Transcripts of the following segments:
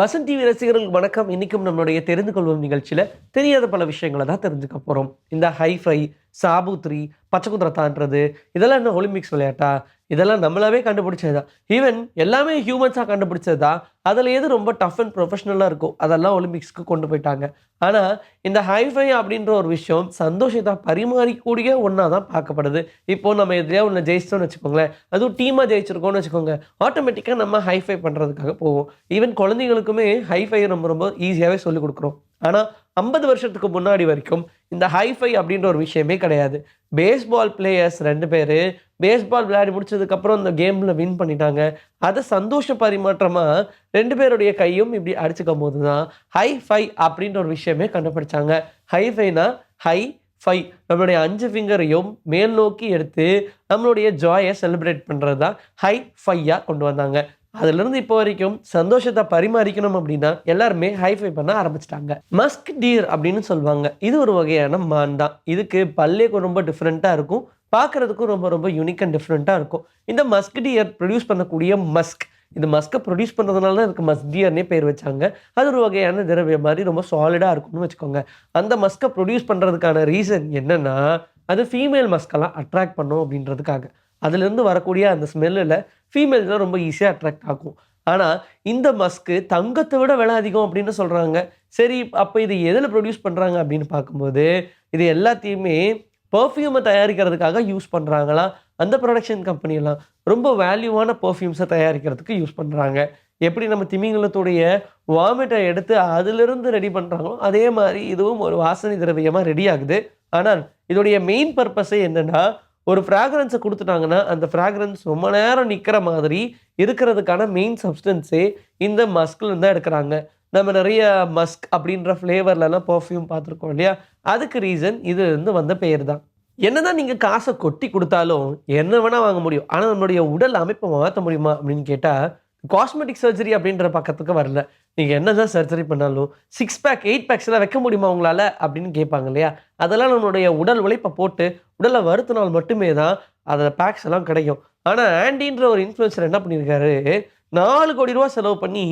Vasanth TV ரசிகர்களுக்கு வணக்கம். இன்னைக்கும் நம்மளுடைய தெரிந்து கொள்வோம் நிகழ்ச்சியில தெரியாத பல விஷயங்களை தான் தெரிஞ்சுக்க போறோம். இந்த ஹைஃபை, சாபூத்ரி, பச்சை குதிரை தாண்டுறது, இதெல்லாம் என்ன ஒலிம்பிக்ஸ் விளையாட்டா? இதெல்லாம் நம்மளாவே கண்டுபிடிச்சது தான். ஈவன் எல்லாமே ஹியூமன்ஸா கண்டுபிடிச்சது தான். அதுல எது ரொம்ப டஃப் அண்ட் ப்ரொஃபஷனலா இருக்கோ அதெல்லாம் ஒலிம்பிக்ஸ்க்கு கொண்டு போயிட்டாங்க. ஆனா இந்த ஹைஃபை அப்படின்ற ஒரு விஷயம் சந்தோஷத்தை பரிமாறிக்கூடிய ஒண்ணா தான் பார்க்கப்படுது. இப்போ நம்ம எதுலயா ஒண்ணு ஜெயிச்சிட்டோம்னு வச்சுக்கோங்களேன், அதுவும் டீமா ஜெயிச்சிருக்கோம்னு வச்சுக்கோங்க, ஆட்டோமேட்டிக்கா நம்ம ஹைஃபை பண்றதுக்காக போவோம். ஈவன் குழந்தைகளுக்குமே ஹைஃபை ரொம்ப ரொம்ப ஈஸியாவே சொல்லிக் குடுக்குறோம். ஆனா 50 வருஷத்துக்கு முன்னாடி வரைக்கும் இந்த ஹைஃபை அப்படின்ற ஒரு விஷயமே கிடையாது. பேஸ்பால் பிளேயர்ஸ் 2 பேரு பேஸ்பால் விளையாடி முடிச்சதுக்கப்புறம் இந்த கேம்ல வின் பண்ணிட்டாங்க. அத சந்தோஷ பரிமாற்றமா 2 பேருடைய கையும் இப்படி அடிச்சுக்கும்போது தான் ஹைஃபை அப்படின்ற ஒரு விஷயமே கண்டுபிடிச்சாங்க. ஹைஃபைனா ஹை ஃபை நம்மளுடைய 5 ஃபிங்கரையும் மேல் நோக்கி எடுத்து நம்மளுடைய ஜாய செலிப்ரேட் பண்றது தான் ஹை ஃபையா கொண்டு வந்தாங்க. அதிலிருந்து இப்போ வரைக்கும் சந்தோஷத்தை பரிமாறிக்கணும் அப்படின்னா எல்லாருமே ஹைஃபை பண்ண ஆரம்பிச்சிட்டாங்க. மஸ்க் டீர் அப்படின்னு சொல்லுவாங்க. இது ஒரு வகையான மான் தான். இதுக்கு பல்லே ரொம்ப டிஃப்ரெண்ட்டாக இருக்கும். பார்க்கறதுக்கும் ரொம்ப ரொம்ப யூனிக் அண்ட் டிஃப்ரெண்ட்டாக இருக்கும். இந்த மஸ்க் டியர் ப்ரொடியூஸ் பண்ணக்கூடிய மஸ்க், இந்த மஸ்கை ப்ரொடியூஸ் பண்ணுறதுனால தான் இதுக்கு மஸ்க் டியர்னே பேர் வச்சாங்க. அது ஒரு வகையான திரவியம் மாதிரி ரொம்ப சாலிடாக இருக்கும்னு வச்சுக்கோங்க. அந்த மஸ்கை ப்ரொடியூஸ் பண்ணுறதுக்கான ரீசன் என்னன்னா, அது ஃபீமேல் மஸ்கெல்லாம் அட்ராக்ட் பண்ணும் அப்படின்றதுக்காக. அதுலேருந்து வரக்கூடிய அந்த ஸ்மெல்லில் ஃபீமேல்ஸ்லாம் ரொம்ப ஈஸியாக அட்ராக்ட் ஆகும். ஆனால் இந்த மஸ்க்கு தங்கத்தை விட விலை அதிகம் அப்படின்னு சொல்கிறாங்க. சரி, அப்போ இது எதில் ப்ரொடியூஸ் பண்ணுறாங்க அப்படின்னு பார்க்கும்போது, இது எல்லாத்தையுமே பெர்ஃப்யூமை தயாரிக்கிறதுக்காக யூஸ் பண்ணுறாங்களாம். அந்த ப்ரொடக்ஷன் கம்பெனியெல்லாம் ரொம்ப வேல்யூவான பெர்ஃப்யூம்ஸை தயாரிக்கிறதுக்கு யூஸ் பண்ணுறாங்க. எப்படி நம்ம திமிங்கலத்துடைய வாமிட்டை எடுத்து அதிலிருந்து ரெடி பண்ணுறாங்களோ அதே மாதிரி இதுவும் ஒரு வாசனை திரவியமாக ரெடி ஆகுது. ஆனால் இதோடைய மெயின் பர்பஸே என்னென்னா, ஒரு ஃப்ராக்ரன்ஸை கொடுத்துட்டாங்கன்னா அந்த ஃப்ராக்ரன்ஸ் ரொம்ப நேரம் நிற்கிற மாதிரி இருக்கிறதுக்கான மெயின் சப்ஸ்டன்ஸே இந்த மஸ்க்லேருந்து தான் எடுக்கிறாங்க. நம்ம நிறைய மஸ்க் அப்படின்ற ஃப்ளேவர்லலாம் பர்ஃப்யூம் பார்த்துருக்கோம் இல்லையா? அதுக்கு ரீசன் இது இருந்து வந்த பெயர் தான். என்னதான் நீங்கள் காசை கொட்டி கொடுத்தாலும் என்ன வேணால் வாங்க முடியும். ஆனால் நம்மளுடைய உடல் அமைப்பை மாற்ற முடியுமா அப்படின்னு கேட்டால், காஸ்மெட்டிக் சர்ஜரி அப்படின்ற பக்கத்துக்கு வரல. நீங்கள் என்ன தான் சர்ஜரி பண்ணாலும் 6 பேக் 8 பேக்ஸ்லாம் வைக்க முடியுமா உங்களால் அப்படின்னு கேட்பாங்க இல்லையா? அதெல்லாம் நம்மளுடைய உடல் உழைப்பை போட்டு உடலை வருத்தினால் மட்டுமே தான் அதில் பேக்ஸ் எல்லாம் கிடைக்கும். ஆனால் ஆண்டின்ற ஒரு இன்ஃப்ளூயன்சர் என்ன பண்ணியிருக்காரு, 4 கோடி ரூபா செலவு பண்ணி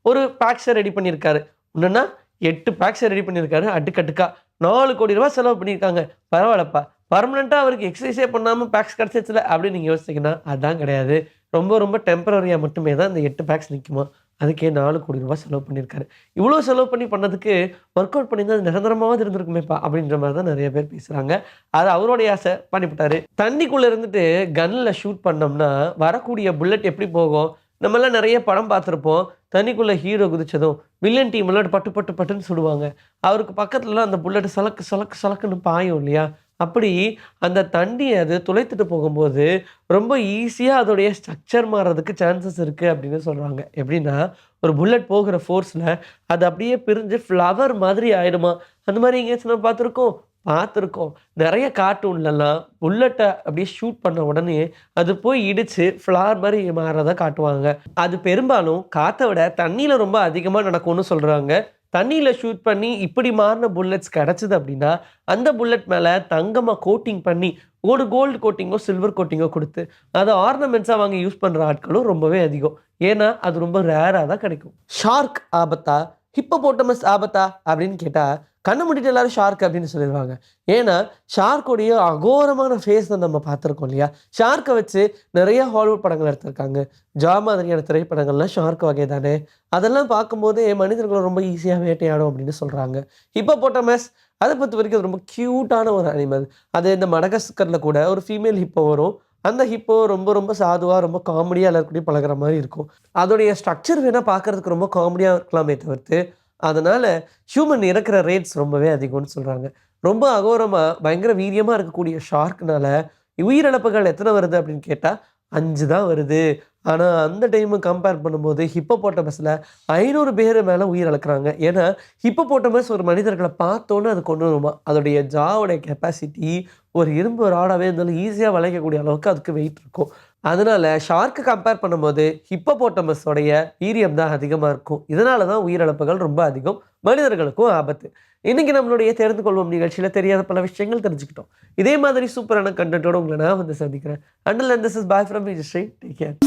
ஒரு பேக்ஸை ரெடி பண்ணியிருக்காரு. இன்னொன்னா 8 பேக்ஸை ரெடி பண்ணியிருக்காரு அடுக்கடுக்கா. 4 கோடி ரூபா செலவு பண்ணியிருக்காங்க. பரவாயில்லப்பா, பர்மனெண்ட்டாக அவருக்கு எக்ஸசைஸே பண்ணாமல் பேக்ஸ் கிடச்சிச்சுல அப்படின்னு நீங்கள் யோசிச்சிங்கன்னா அதான் கிடையாது. ரொம்ப ரொம்ப டெம்பரரியாக மட்டுமே தான் இந்த 8 பேக்ஸ் நிற்குமா. அதுக்கே 4 கோடி ரூபா செலவு பண்ணியிருக்காரு. இவ்வளோ செலவு பண்ணதுக்கு ஒர்க் அவுட் பண்ணியிருந்தா அது நிரந்தரமாவது இருந்திருக்குமேப்பா அப்படின்ற மாதிரி தான் நிறைய பேர் பேசுகிறாங்க. அது அவருடைய ஆசை, பண்ணிவிட்டாரு. தண்ணிக்குள்ளே இருந்துட்டு கன்னில் ஷூட் பண்ணோம்னா வரக்கூடிய புல்லட் எப்படி போகும்? நம்மளாம் நிறைய படம் பார்த்துருப்போம். தண்ணிக்குள்ளே ஹீரோ குதிச்சதும் வில்லன் டீம்லாம் பட்டு பட்டு பட்டுன்னு சுடுவாங்க. அவருக்கு பக்கத்துலலாம் அந்த புல்லட் சலக்கு சலக்கு சலக்குன்னு பாயும் இல்லையா? அப்படி அந்த தண்ணி அது துளைத்துட்டு போகும்போது ரொம்ப ஈஸியாக அதோடைய ஸ்ட்ரக்சர் மாறுறதுக்கு சான்சஸ் இருக்குது அப்படின்னு சொல்கிறாங்க. எப்படின்னா, ஒரு புல்லட் போகிற ஃபோர்ஸில் அது அப்படியே பிரிஞ்சு ஃப்ளவர் மாதிரி ஆயிடுமா. அந்த மாதிரி எங்கேயாச்சும் நம்ம பார்த்துருக்கோம். நிறைய கார்ட்டூன்லலாம் புல்லட்டை அப்படியே ஷூட் பண்ண உடனே அது போய் இடித்து ஃப்ளவர் மாதிரி மாறுறத காட்டுவாங்க. அது பெரும்பாலும் காற்றை விட தண்ணியில் ரொம்ப அதிகமாக நடக்கும்னு சொல்கிறாங்க. தண்ணியில் ஷூட் பண்ணி இப்படி மாறின புல்லட்ஸ் கிடச்சிது அப்படின்னா, அந்த புல்லட் மேலே தங்கமாக கோட்டிங் பண்ணி ஒரு கோல்டு கோட்டிங்கோ சில்வர் கோட்டிங்கோ கொடுத்து அதை ஆர்னமெண்ட்ஸாக வாங்கி யூஸ் பண்ணுற ஆட்களும் ரொம்பவே அதிகம். ஏன்னா அது ரொம்ப ரேராக தான் கிடைக்கும். ஷார்க் ஆபத்தா, ஹிப்போபோட்டமஸ் ஆபத்தா அப்படின்னு கேட்டால் கண்ணை மூடிட்டு எல்லாரும் ஷார்க் அப்படின்னு சொல்லிடுவாங்க. ஏன்னா ஷார்க்குடைய அகோரமான ஃபேஸை நம்ம பார்த்துருக்கோம் இல்லையா? ஷார்க்கை வச்சு நிறைய ஹாலிவுட் படங்கள் எடுத்திருக்காங்க. மாதிரியான திரைப்படங்கள்லாம் ஷார்க் வகை தானே. அதெல்லாம் பார்க்கும்போதே மனிதர்களை ரொம்ப ஈஸியாக வேட்டையாடும் அப்படின்னு சொல்கிறாங்க. ஹிப்போபோட்டமஸ் அதை பொறுத்த வரைக்கும் அது ரொம்ப க்யூட்டான ஒரு அனிமல். அது இந்த மடகஸ்கரில் கூட ஒரு ஃபீமேல் ஹிப்போ வரும். அந்த ஹிப்போ ரொம்ப ரொம்ப சாதுவாக ரொம்ப காமெடியாக எல்லாருக்கூடயும் பழகிற மாதிரி இருக்கும். அதோடைய ஸ்ட்ரக்சர் வேணால் பார்க்குறதுக்கு ரொம்ப காமெடியாக இருக்கலாமே தவிர்த்து, அதனால் ஹியூமன் இறக்குற ரேட்ஸ் ரொம்பவே அதிகம்னு சொல்கிறாங்க. ரொம்ப அகோரமாக பயங்கர வீரியமாக இருக்கக்கூடிய ஷார்க்னால உயிரிழப்புகள் எத்தனை வருது அப்படின்னு கேட்டால் 5 தான் வருது. ஆனால் அந்த டைமு கம்பேர் பண்ணும்போது ஹிப்போபோட்டமஸில் 500 பேர் மேலே உயிரிழக்கிறாங்க. ஏன்னா ஹிப்போபோட்டமஸ் ஒரு மனிதர்களை பார்த்தோன்னே அது கொண்டு வருமா. அதோடைய ஜாவோடைய கெப்பாசிட்டி ஒரு இரும்பு ராடாகவே இருந்தாலும் ஈஸியாக வளைக்கக்கூடிய அளவுக்கு அதுக்கு வெயிட் இருக்கும். அதனால ஷார்க்கு கம்பேர் பண்ணும்போது ஹிப்போபோட்டமஸோடைய வீரியம் தான் அதிகமாக இருக்கும். இதனால தான் உயிரிழப்புகள் ரொம்ப அதிகம், மனிதர்களுக்கும் ஆபத்து. இன்னைக்கு நம்மளுடைய தெரிந்து கொள்வோம் நிகழ்ச்சியில் தெரியாத பல விஷயங்கள் தெரிஞ்சுக்கிட்டோம். இதே மாதிரி சூப்பரான கண்டென்ட்டோட உங்களை நான் வந்து சந்திக்கிறேன். Until then this is bye from Vijayasri. Take care.